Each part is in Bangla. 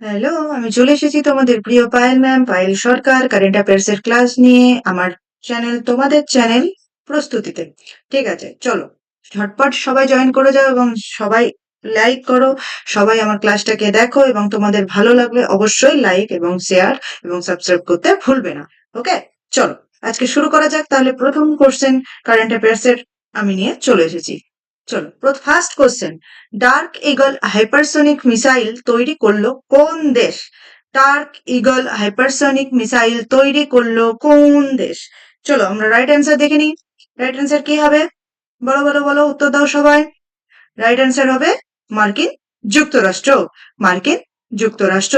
হ্যালো, আমি চলে এসেছি তোমাদের প্রিয় পায়েল ম্যাম, পায়েল সরকার কারেন্ট অ্যাফেয়ার্স এর ক্লাস নিয়ে আমার চ্যানেল, তোমাদের চ্যানেল প্রস্তুতিতে। ঠিক আছে, চলো ঝটপট সবাই জয়েন করে যাও এবং সবাই লাইক করো। সবাই আমার ক্লাসটাকে দেখো এবং তোমাদের ভালো লাগলে অবশ্যই লাইক এবং শেয়ার এবং সাবস্ক্রাইব করতে ভুলবে না। ওকে, চলো আজকে শুরু করা যাক। তাহলে প্রথম কোশ্চেন কারেন্ট অ্যাফেয়ার্স এর আমি নিয়ে চলে এসেছি। চলো, first question, dark eagle hypersonic missile তৈরি করলো কোন দেশ? ডার্ক ইগল হাইপারসোনিক মিসাইল তৈরি করলো কোন দেশ? চলো আমরা রাইট অ্যান্সার দেখে নিই। রাইট অ্যান্সার কি হবে? বলো বলো বলো, উত্তর দাও সবাই। রাইট অ্যান্সার হবে মার্কিন যুক্তরাষ্ট্র। মার্কিন যুক্তরাষ্ট্র।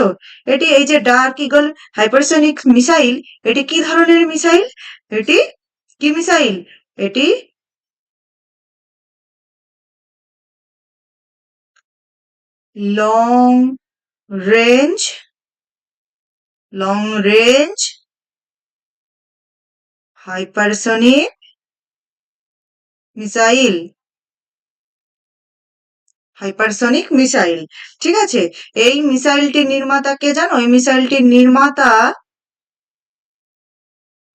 এটি এই যে ডার্ক ইগল হাইপারসোনিক মিসাইল, এটি কি ধরনের মিসাইল? এটি কি মিসাইল? এটি লং রেঞ্জ হাইপারসনিক মিসাইল। ঠিক আছে, এই মিসাইলটির নির্মাতা কে জানো? এই মিসাইলটির নির্মাতা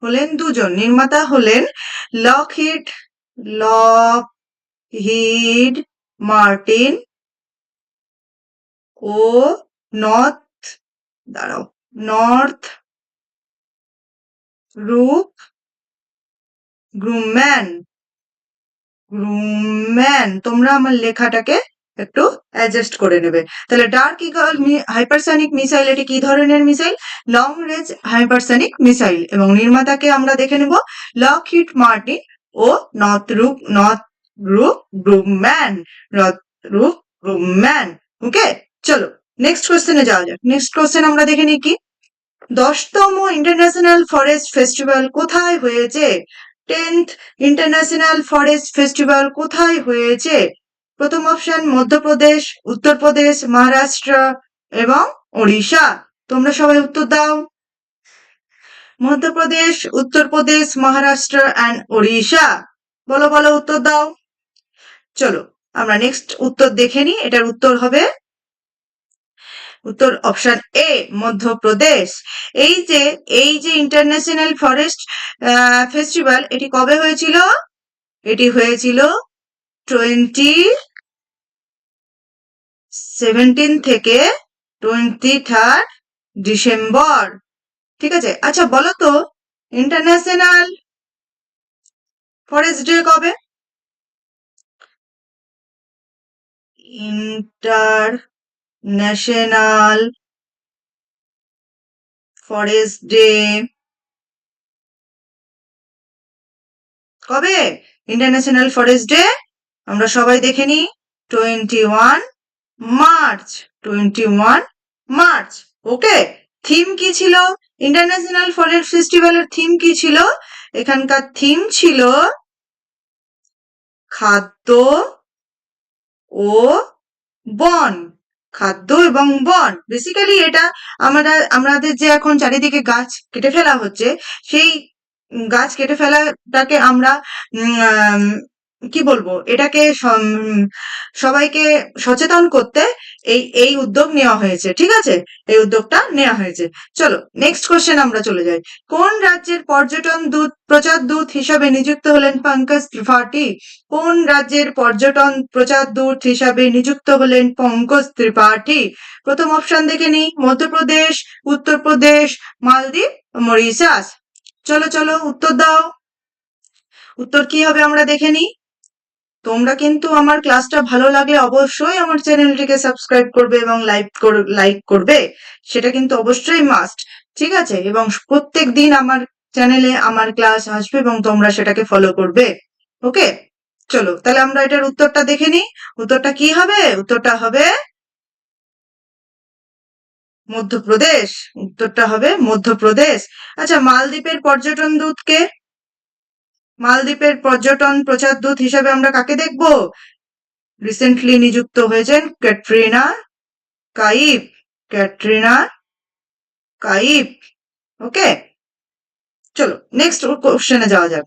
হলেন দুজন। নির্মাতা হলেন লকহিড লকহিড মার্টিন ও নর্থ দাঁড়াও নর্থ রূপ গ্রুম্যান। তোমরা আমার লেখাটাকে একটু অ্যাডজাস্ট করে নেবে। তাহলে ডার্ক ইগল হাইপারসনিক মিসাইল, এটি কি ধরনের missile? Long range hypersonic missile. এবং নির্মাতাকে আমরা দেখে নেব লকহিড মার্টিন ও নর্থরুপ গ্রুম্যান। ওকে, চলো নেক্সট কোশ্চেনে যাওয়া যাক। নেক্সট কোশ্চেন আমরা দেখে নিই কি। 10তম ইন্টারন্যাশনাল ফরেস্ট ফেস্টিভ্যাল কোথায় হয়েছে? 10th ইন্টারন্যাশনাল ফরেস্ট ফেস্টিভ্যাল কোথায় হয়েছে? প্রথম অপশন মধ্যপ্রদেশ, উত্তরপ্রদেশ, মহারাষ্ট্র এবং ওড়িশা। তোমরা সবাই উত্তর দাও। মধ্যপ্রদেশ, উত্তরপ্রদেশ, মহারাষ্ট্র অ্যান্ড ওড়িশা। বলো বলো, উত্তর দাও। চলো আমরা নেক্সট উত্তর দেখে নিই। এটার উত্তর হবে উত্তর অপশন এ, মধ্যপ্রদেশ। এই যে ইন্টারন্যাশনাল ফরেস্ট ফেস্টিভ্যাল, এটি কবে হয়েছিল? এটি হয়েছিল 2017 থেকে 23 ডিসেম্বর। ঠিক আছে, আচ্ছা বলো তো ইন্টারন্যাশনাল ফরেস্ট ডে কবে? ইন্টারন্যাশনাল ফরেস্ট ডে কবে? ইন্টারন্যাশনাল ফরেস্ট ডে আমরা সবাই দেখে নিই। 21 মার্চ। 21 মার্চ। ওকে, থিম কি ছিল? ইন্টারন্যাশনাল ফরেস্ট ফেস্টিভ্যালের থিম কি ছিল? এখানকার থিম ছিল খাদ্য ও বন। খাদ্য এবং বন। বেসিক্যালি এটা আমাদের যে এখন চারিদিকে গাছ কেটে ফেলা হচ্ছে, সেই গাছ কেটে ফেলাটাকে আমরা কি বলবো, এটাকে সবাইকে সচেতন করতে এই উদ্যোগ নেওয়া হয়েছে। ঠিক আছে, এই উদ্যোগটা নেওয়া হয়েছে। চলো নেক্সট কোশ্চেন আমরা চলে যাই। কোন রাজ্যের পর্যটন প্রচার দূত হিসাবে নিযুক্ত হলেন পঙ্কজ ত্রিপাঠী? কোন রাজ্যের পর্যটন প্রচার দূত হিসাবে নিযুক্ত হলেন পঙ্কজ ত্রিপাঠী? প্রথম অপশন দেখে নিই, মধ্যপ্রদেশ, উত্তরপ্রদেশ, মালদ্বীপ, মরিশাস। চলো চলো উত্তর দাও। উত্তর কি হবে আমরা দেখে নিই। তোমরা কিন্তু আমার ক্লাসটা ভালো লাগলে অবশ্যই আমার চ্যানেলটিকে সাবস্ক্রাইব করবে এবং লাইক করবে। সেটা কিন্তু অবশ্যই মাস্ট। ঠিক আছে, এবং প্রত্যেক দিন আমার চ্যানেলে আমার ক্লাস আসবে এবং তোমরা সেটাকে ফলো করবে। ওকে, চলো তাহলে আমরা এটার উত্তরটা দেখে নিই। উত্তরটা কি হবে? উত্তরটা হবে মধ্যপ্রদেশ। উত্তরটা হবে মধ্যপ্রদেশ। আচ্ছা, মালদ্বীপের পর্যটন দূতকে, মালদ্বীপের পর্যটন প্রচার দূত হিসাবে আমরা কাকে দেখব? রিসেন্টলি নিযুক্ত হয়েছেন ক্যাটরিনা কাইফ। ক্যাটরিনা কাইফ। ওকে, চলো নেক্সট কোশ্চেনে যাওয়া যাক।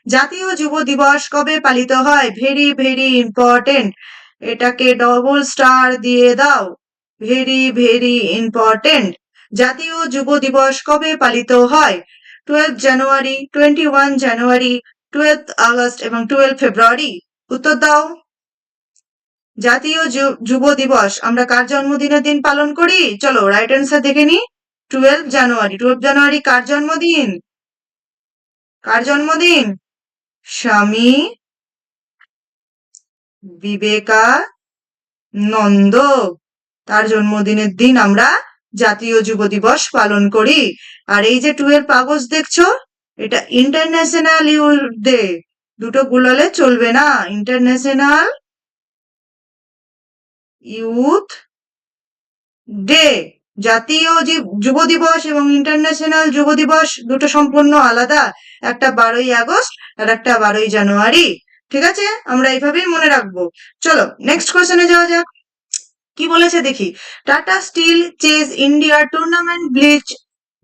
জাতীয় যুব দিবস কবে পালিত হয়? Very very important. এটাকে ডবল স্টার দিয়ে দাও। Very very important. জাতীয় যুব দিবস কবে পালিত হয়? 12 জানুয়ারি, 21 জানুয়ারি, 12 আগস্ট এবং 12 ফেব্রুয়ারি। উত্তর দাও। জাতীয় যুব দিবস আমরা কার জন্মদিনের দিন পালন করি? চলো রাইট অ্যান্সার দেখে নি। 12 জানুয়ারি। 12 জানুয়ারি কার জন্মদিন? কার জন্মদিন? স্বামী বিবেকানন্দ। তার জন্মদিনের দিন আমরা জাতীয় যুব দিবস পালন করি। আর এই যে 12 আগস্ট দেখছো, এটা ইন্টারন্যাশনাল ইউথ ডে। দুটো গুলালে চলবে না। International youth day. জাতীয় যুব দিবস এবং ইন্টারন্যাশনাল যুব দিবস দুটো সম্পূর্ণ আলাদা। একটা 12ই আগস্ট আর একটা 12ই জানুয়ারি। ঠিক আছে, আমরা এইভাবেই মনে রাখবো। চলো নেক্সট কোশ্চেনে যাওয়া যাক। কি বলেছে দেখি। Tata steel chess India tournament blitz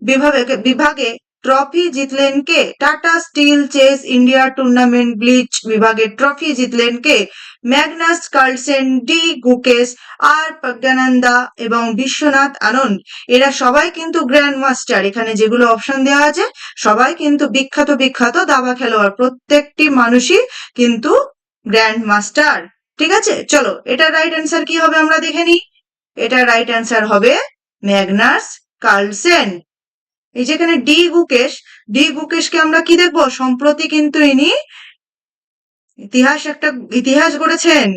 বিভাগে ট্রফি জিতলেন কে? Tata steel chess India tournament blitz বিভাগে ট্রফি জিতলেন কে? Magnus Carlsen, D Gukesh, R Praggnanandhaa এবং বিশ্বনাথ আনন্দ। এরা সবাই কিন্তু গ্র্যান্ড মাস্টার। এখানে যেগুলো অপশন দেওয়া আছে সবাই কিন্তু বিখ্যাত বিখ্যাত দাবা খেলোয়াড়। প্রত্যেকটি মানুষই কিন্তু গ্র্যান্ড মাস্টার। ঠিক আছে, চলো এটা রাইট অ্যান্সার কি হবে আমরা দেখে নিই। এটা রাইট অ্যান্সার হবে ম্যাগনাস কার্লসেন। এই যেখানে ডি গুকেশকে আমরা কি দেখবো? সম্প্রতি কিন্তু ইনি ইতিহাস গড়েছেন।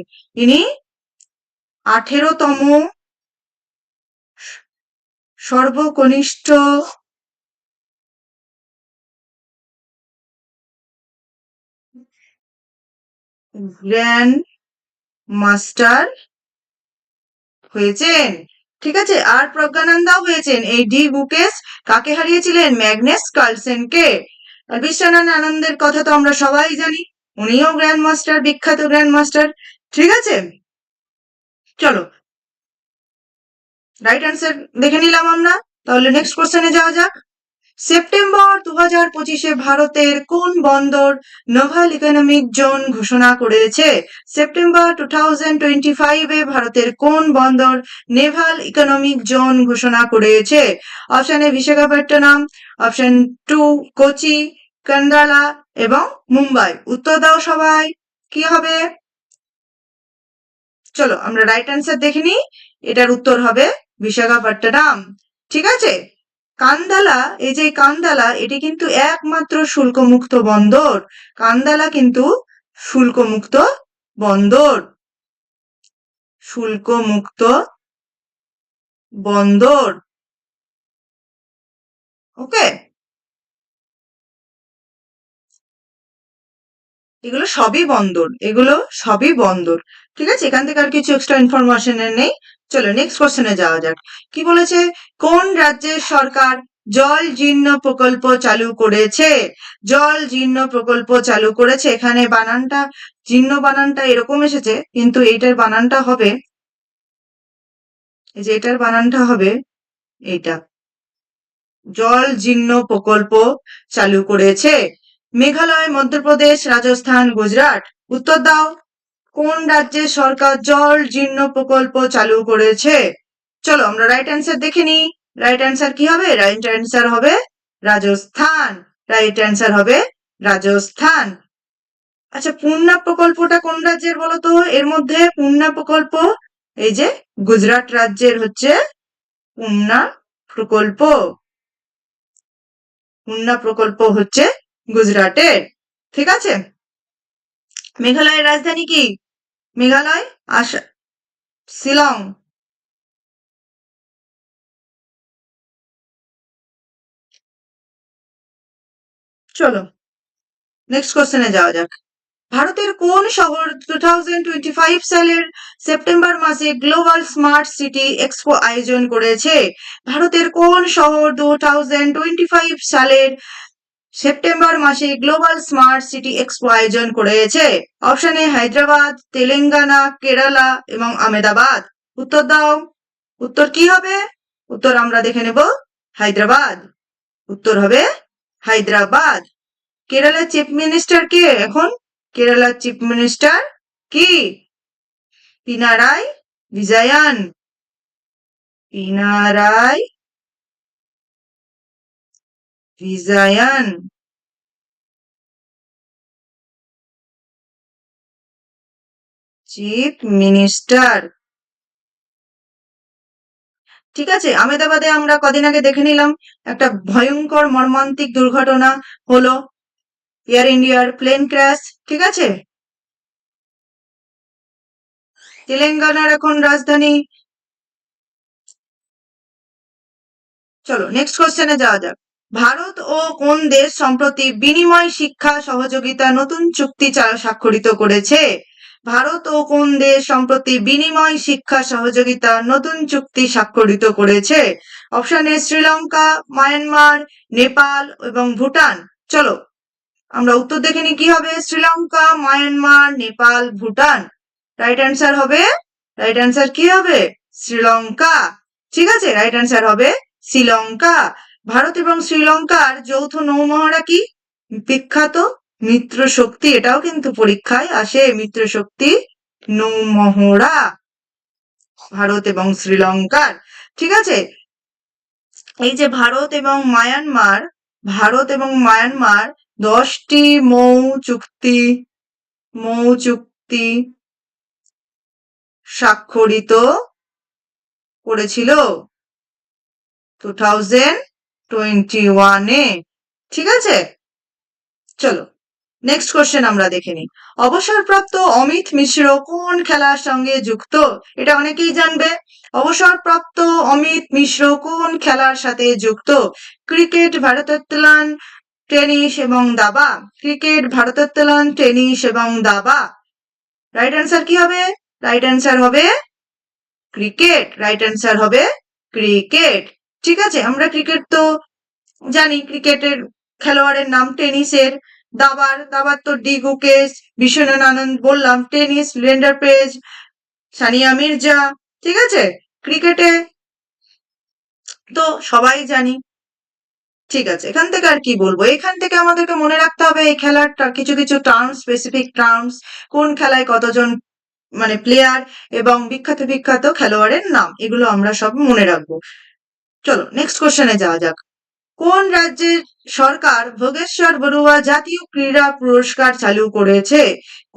ইনি 18তম সর্বকনিষ্ঠ গ্র্যান্ড মাস্টার হয়েছেন। ঠিক আছে, আর প্রজ্ঞানন্দাও হয়েছেন। এই ডি গুকেশ কাকে হারিয়েছিলেন? ম্যাগনাস কার্লসেনকে। আর বিশ্বনাথ আনন্দের কথা তো আমরা সবাই জানি, উনিও গ্র্যান্ড মাস্টার, বিখ্যাত গ্র্যান্ড মাস্টার। ঠিক আছে, চলো রাইট অ্যান্সার দেখে নিলাম আমরা। তাহলে নেক্সট কোশ্চেনে যাওয়া যাক। সেপ্টেম্বর 2025-এ ভারতের কোন বন্দর নোভাল ইকোনমিক জোন ঘোষণা করেছে? সেপ্টেম্বর 2025-এ ভারতের কোন বন্দর নেভাল ইকোনমিক জোন ঘোষণা করেছে? Option A Visakhapatnam, option 2 Kochi, Kandla এবং মুম্বাই। উত্তর দাও সবাই, কি হবে? চলো আমরা রাইট অ্যান্সার দেখে নিই। এটার উত্তর হবে বিশাখাপট্টনম। ঠিক আছে, কান্দালা, এই যে কান্দালা, এটি কিন্তু একমাত্র শুল্কমুক্ত বন্দর। কান্দালা কিন্তু শুল্কমুক্ত বন্দর। শুল্কমুক্ত বন্দর। ওকে, এগুলো সবই বন্দর, এগুলো সবই বন্দর। ঠিক আছে, এখান থেকে আর কিছু এক্সট্রা ইনফরমেশন নেই। চলো নেক্সট কোশ্চেনে যাওয়া যাক। কি বলেছে? কোন রাজ্যের সরকার জল জীর্ণ প্রকল্প চালু করেছে? জল জীর্ণ প্রকল্প চালু করেছে। এখানে বানানটা, জীর্ণ বানানটা এরকম এসেছে, কিন্তু এইটার বানানটা হবে, এই যে এটার বানানটা হবে এইটা। জল জীর্ণ প্রকল্প চালু করেছে মেঘালয়, মধ্যপ্রদেশ, রাজস্থান, গুজরাট। উত্তর দাও, কোন রাজ্যের সরকার জল জীর্ণ প্রকল্প চালু করেছে? চলো আমরা রাইট অ্যান্সার দেখে নিই। রাইট অ্যান্সার কি হবে? রাইট অ্যান্সার হবে রাজস্থান। রাইট অ্যান্সার হবে রাজস্থান। আচ্ছা, পূর্ণা প্রকল্পটা কোন রাজ্যের বলো তো? এর মধ্যে পূর্ণা প্রকল্প, এই যে গুজরাট রাজ্যের হচ্ছে পূর্ণা প্রকল্প। পূর্ণা প্রকল্প হচ্ছে গুজরাটের। ঠিক আছে, মেঘালয়ের রাজধানী কি? মেঘালয় শিলং। চলো নেক্সট কোশ্চেনে যাওয়া যাক। ভারতের কোন শহর 2025 সালের সেপ্টেম্বর মাসে গ্লোবাল স্মার্ট সিটি এক্সপো আয়োজন করেছে? ভারতের কোন শহর 2025 সালের সেপ্টেম্বর মাসে গ্লোবাল স্মার্ট সিটি এক্সপো আয়োজন করেছে? অপশন এ হায়দ্রাবাদ, তেলেঙ্গানা, কেরালা এবং আহমেদাবাদ। উত্তর দাও, উত্তর কি হবে? উত্তর আমরা দেখে নেব, হায়দ্রাবাদ। উত্তর হবে হায়দ্রাবাদ। কেরালার চিফ মিনিস্টার কে এখন? কেরালার চিফ মিনিস্টার কি? পিনারাই বিজয়ান। Pinarayi Vijayan chief minister. ঠিক আছে, আহমেদাবাদে আমরা কদিন আগে দেখে নিলাম একটা ভয়ঙ্কর মর্মান্তিক দুর্ঘটনা হলো, এয়ার ইন্ডিয়ার প্লেন ক্র্যাশ। ঠিক আছে, তেলেঙ্গানার এখন রাজধানী। চলো নেক্সট কোশ্চেনে যাওয়া যাক। ভারত ও কোন দেশ সম্প্রতি বিনিময় শিক্ষা সহযোগিতা নতুন চুক্তি স্বাক্ষরিত করেছে? ভারত ও কোন দেশ সম্প্রতি বিনিময় শিক্ষা সহযোগিতা নতুন চুক্তি স্বাক্ষরিত করেছে? অপশন এ শ্রীলঙ্কা, মায়ানমার, নেপাল এবং ভুটান। চলো আমরা উত্তর দেখে নিই কি হবে। Sri Lanka, Myanmar, Nepal, Bhutan. Right answer হবে, রাইট অ্যান্সার কি হবে? শ্রীলঙ্কা। ঠিক আছে, রাইট অ্যান্সার হবে শ্রীলঙ্কা। ভারত এবং শ্রীলঙ্কার যৌথ নৌমহড়া কি? বিখ্যাত মিত্র শক্তি। এটাও কিন্তু পরীক্ষায় আসে, মিত্র শক্তি নৌমহড়া ভারত এবং শ্রীলঙ্কার। ঠিক আছে, এই যে ভারত এবং মায়ানমার, ভারত এবং মায়ানমার 10টি মৌ চুক্তি স্বাক্ষরিত করেছিল 2021-এ। ঠিক আছে, চলো নেক্সট কোশ্চেন আমরা দেখে নিই। অবসরপ্রাপ্ত অমিত মিশ্র কোন খেলার সঙ্গে যুক্ত? এটা অনেকেই জানবে। অবসরপ্রাপ্ত অমিত মিশ্র কোন খেলার সাথে যুক্ত? ক্রিকেট, ভারোত্তোলন, টেনিস এবং দাবা। ক্রিকেট, ভারোত্তোলন, টেনিস এবং দাবা। রাইট অ্যান্সার কি হবে? রাইট অ্যান্সার হবে ক্রিকেট। রাইট অ্যান্সার হবে ক্রিকেট। ঠিক আছে, আমরা ক্রিকেট তো জানি, ক্রিকেটের খেলোয়াড়ের নাম। টেনিসের দাবার তো ডি গুকেশ, বিশ্বনাথ আনন্দ বললাম। Tennis Leander page, Sania Mirza. ঠিক আছে, ক্রিকেটে তো সবাই জানি। ঠিক আছে, এখান থেকে আর কি বলবো, এখান থেকে আমাদেরকে মনে রাখতে হবে এই খেলাটা কিছু কিছু টার্মস, স্পেসিফিক টার্মস, কোন খেলায় কতজন মানে প্লেয়ার এবং বিখ্যাত বিখ্যাত খেলোয়াড়ের নাম, এগুলো আমরা সব মনে রাখবো। চলো নেক্সট কোশ্চেনে যাওয়া যাক। কোন রাজ্যের সরকার ভোগেশ্বর বড়ুয়া জাতীয় ক্রীড়া পুরস্কার চালু করেছে?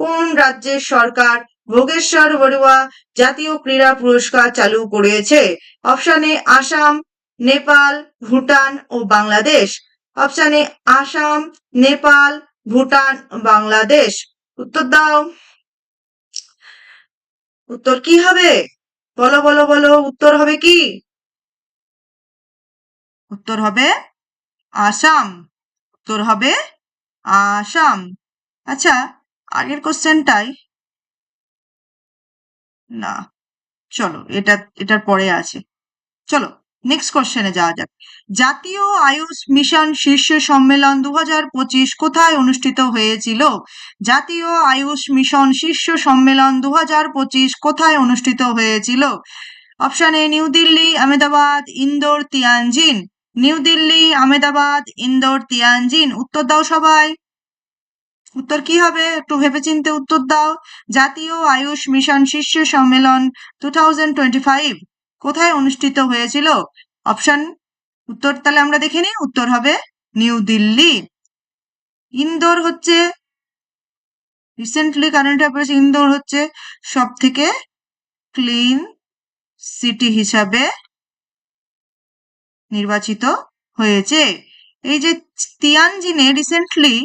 কোন রাজ্যের সরকার ভোগেশ্বর বড়ুয়া জাতীয় ক্রীড়া পুরস্কার চালু করেছে? অপশন এ আসাম, নেপাল, ভুটান ও বাংলাদেশ। Option A Assam, Nepal, Bhutan, Bangladesh. উত্তর দাও, উত্তর কি হবে? বলো বলো বলো, উত্তর হবে কি? উত্তর হবে আসাম। উত্তর হবে আসাম। আচ্ছা, আগের কোশ্চেনটাই না, চলো এটার পরে আছে। চলো নেক্সট কোশ্চেনে যাওয়া যাক। জাতীয় আয়ুষ মিশন শীর্ষ সম্মেলন 2025 কোথায় অনুষ্ঠিত হয়েছিল? জাতীয় আয়ুষ মিশন শীর্ষ সম্মেলন 2025 কোথায় অনুষ্ঠিত হয়েছিল? Option a new Delhi, Ahmedabad, Indore, Tianjin. New Delhi, Ahmedabad, Indore, Tianjin. উত্তর দাও সবাই, উত্তর কি হবে? একটু ভেবেচিন্তে উত্তর দাও। জাতীয় আয়ুষ মিশন শীর্ষ সম্মেলন 2025 কোথায় অনুষ্ঠিত হয়েছিল? অপশন উত্তর তাহলে আমরা দেখে নিই, উত্তর হবে নিউ দিল্লি। ইন্দোর হচ্ছে রিসেন্টলি কারেন্ট অ্যাফেয়ার্স, ইন্দোর হচ্ছে সব থেকে ক্লিন সিটি হিসাবে নির্বাচিত হয়েছে। এই যে তিয়ানজিনে রিসেন্টলি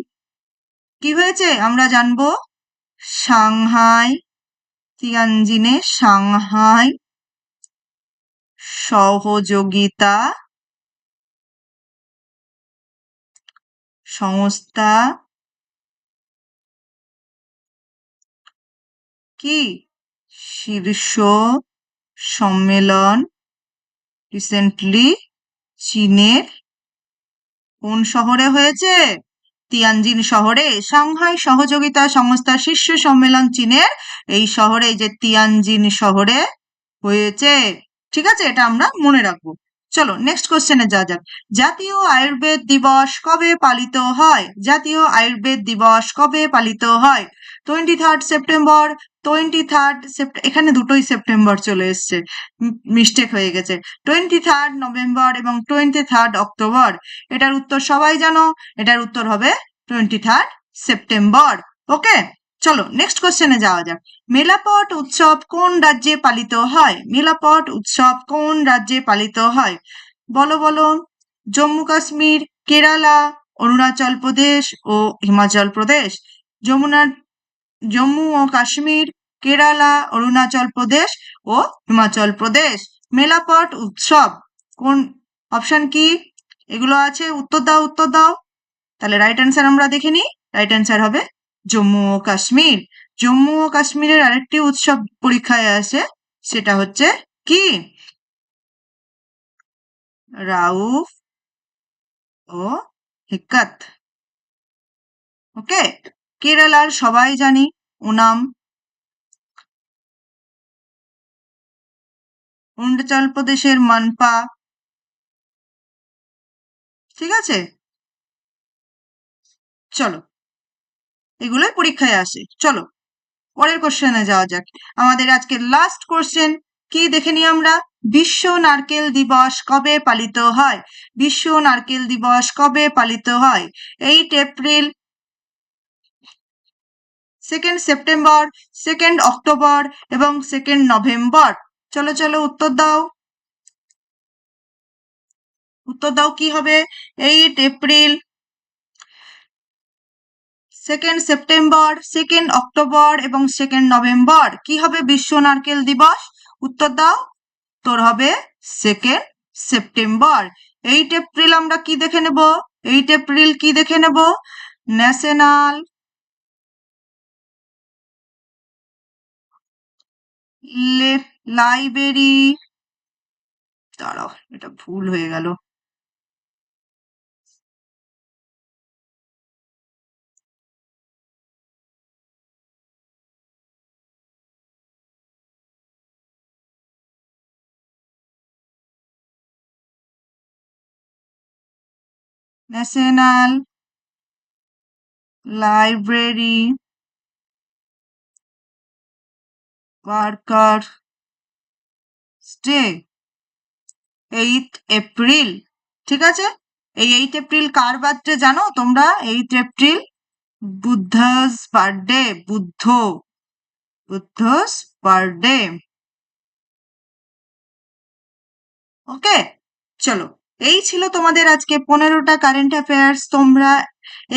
কি হয়েছে আমরা জানবো। সাংহাই, তিয়ানজিনে সাংহাই সহযোগিতা সংস্থা কি শীর্ষ সম্মেলন রিসেন্টলি চীনের কোন শহরে হয়েছে? তিয়ানজিন শহরে। সাংহাই সহযোগিতা সংস্থার শীর্ষ সম্মেলন চীনের এই শহরে, যে তিয়ানজিন শহরে হয়েছে। ঠিক আছে, এটা আমরা মনে রাখবো। চলো নেক্সট কোশ্চেনে যাওয়া যাক। জাতীয় আয়ুর্বেদ দিবস কবে পালিত হয়? জাতীয় আয়ুর্বেদ দিবস কবে পালিত হয়? 23 সেপ্টেম্বর, 23 এখানে দুটোই সেপ্টেম্বর চলে এসছে, মিস্টেক হয়ে গেছে। 23 নভেম্বর এবং 23 অক্টোবর। এটার উত্তর সবাই জানো, এটার উত্তর হবে 23 সেপ্টেম্বর। ওকে, চলো নেক্সট কোশ্চেনে যাওয়া যাক। মেলাপট উৎসব কোন রাজ্যে পালিত হয়? মেলাপট উৎসব কোন রাজ্যে পালিত হয়? বলো বলো। জম্মু কাশ্মীর, কেরালা, অরুণাচল প্রদেশ ও হিমাচল প্রদেশ। জম্মু ও কাশ্মীর, কেরালা, অরুণাচল প্রদেশ ও হিমাচল প্রদেশ। মেলাপট উৎসব কোন, অপশন কি? এগুলো আছে, উত্তর দাও উত্তর দাও। তাহলে রাইট অ্যান্সার আমরা দেখে নিই। রাইট অ্যান্সার হবে জম্মু ও কাশ্মীর। জম্মু ও কাশ্মীরের আরেকটি উৎসব পরীক্ষায় আসে, সেটা হচ্ছে কি? রাউফ ও হিক্কাত। ওকে, কেরালার সবাই জানি ওনাম। অরুণাচল প্রদেশের মানপা। ঠিক আছে, চলো এগুলোই পরীক্ষায় আসে। চলো পরের কোশ্চেনে যাওয়া যাক। আমাদের আজকের লাস্ট কোশ্চেন কি দেখে নিই আমরা। বিশ্ব নারকেল দিবস কবে পালিত হয়? বিশ্ব নারকেল দিবস কবে পালিত হয়? 8 এপ্রিল, 2 সেপ্টেম্বর, 2 অক্টোবর এবং 2 নভেম্বর। চলো চলো উত্তর দাও। উত্তর দাও, কি হবে? 8 এপ্রিল, 2 সেপ্টেম্বর, 2 অক্টোবর এবং 2 নভেম্বর। কি হবে বিশ্ব নারকেল দিবস? উত্তর দাও। তোর হবে 2 সেপ্টেম্বর। 8 এপ্রিল আমরা কি দেখে নেব? 8 এপ্রিল কি দেখে নেব? ন্যাশনাল লাইব্রেরি, দাঁড়াও এটা ভুল হয়ে গেল। National library worker day, 8 April. ঠিক আছে, এই 8 এপ্রিল কার বার্থডে জানো তোমরা? 8 এপ্রিল বুদ্ধাস বার্থডে, বুদ্ধস বার্থডে। ওকে, চলো এই ছিল তোমাদের আজকে 15টা কারেন্ট অ্যাফেয়ার্স। তোমরা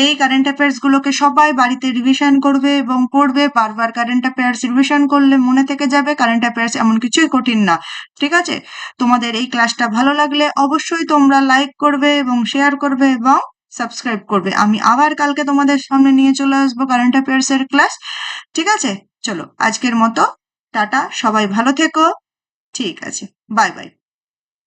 এই কারেন্ট অ্যাফেয়ার্স গুলোকে সবাই বাড়িতে রিভিশন করবে এবং পড়বে। বারবার কারেন্ট অ্যাফেয়ার্স রিভিশন করলে মনে থেকে যাবে। কারেন্ট অ্যাফেয়ার্স এমন কিছুই কঠিন না। ঠিক আছে, তোমাদের এই ক্লাসটা ভালো লাগলে অবশ্যই তোমরা লাইক করবে এবং শেয়ার করবে এবং সাবস্ক্রাইব করবে। আমি আবার কালকে তোমাদের সামনে নিয়ে চলে আসবো কারেন্ট অ্যাফেয়ার্স এর ক্লাস। ঠিক আছে, চলো আজকের মতো টাটা, সবাই ভালো থেকো। ঠিক আছে, বাই বাই।